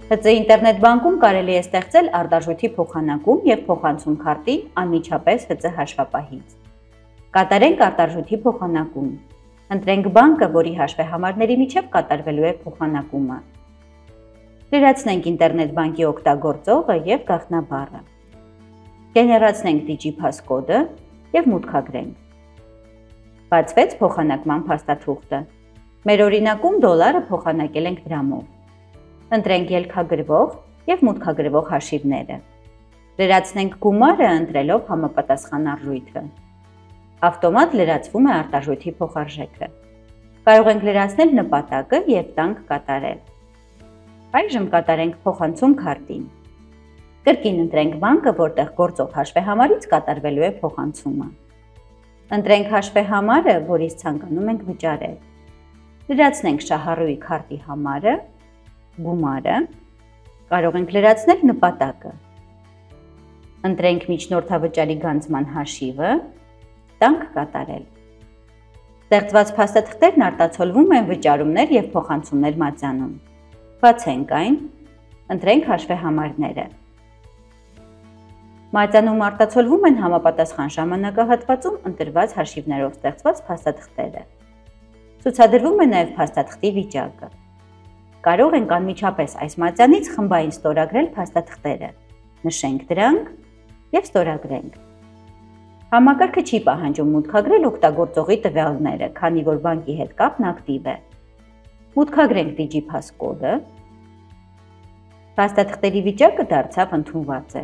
ՀԾ ինտերնետ բանկում կարելի է ստեղծել արտարժույթի փոխանակում և փոխանցում քարտի անմիջապես ՀԾ հաշվապահից։ Կատարենք արտարժույթի փոխանակում։ Ընտրենք բանկը, որի հաշվեհամարների միջև կատարվելու է փոխանակումը։ Լրացնենք ինտերնետ բանկի օգտագործողը և գաղտնաբառը։ Գեներացնենք DigiPass կոդը և մուտքագրենք։ Բացվեց փոխանակման փաստաթուղթը։ Մեր օրինակում դոլարը փոխանակել ենք դրամով։ Ընտրենք ելքագրվող և մուտքագրվող հաշիվները։ Լրացնենք գումարը ընտրելով համապատասխան արժույթը։ Ավտոմատ լրացվում է արտարժույթի փոխարժեքը։ Կարող ենք լրացնել նպատակը և տանք կատարել։ Այժմ կատարենք փոխանցում քարտին։ Կրկին ընտրենք բանկը, որտեղ գործող հաշվեհամարից կատարվելու է փոխանցումը։ Ընտրենք հաշվեհամարը, որից ցանկանում ենք վճարել։ Լրացնենք շահառուի քարտի համարը, գումարը, կարող ենք լրացնել նպատակը։ Ընտրենք միջնորդավճարի գանձման հաշիվը, տանք կատարել։ Ստեղծված փաստաթղթերն արտացոլվում են վճարումներ և փոխանցումներ մատյանում։ Բացենք այն, ընտրենք հաշվեհամարները։ Մատյանում արտացոլվում են համապատասխան ժամանակահատվածում ընտրված հաշիվներով ստեղծված փաստաթղթերը։ Ցուցադրվում է նաև փաստաթղթի վիճակը։ Կարող ենք անմիջապես այս մատյանից խմբային ստորագրել փաստաթղթերը, նշենք դրանք և ստորագրենք։ Համակարգը չի պահանջում մուտքագրել օգտագործողի տվյալները, քանի որ բանկի հետ կապն ակտիվ է։ Մուտքագրենք DigiPass կոդը։ Փաստաթղթերի վիճակը դարձավ ընդունված է։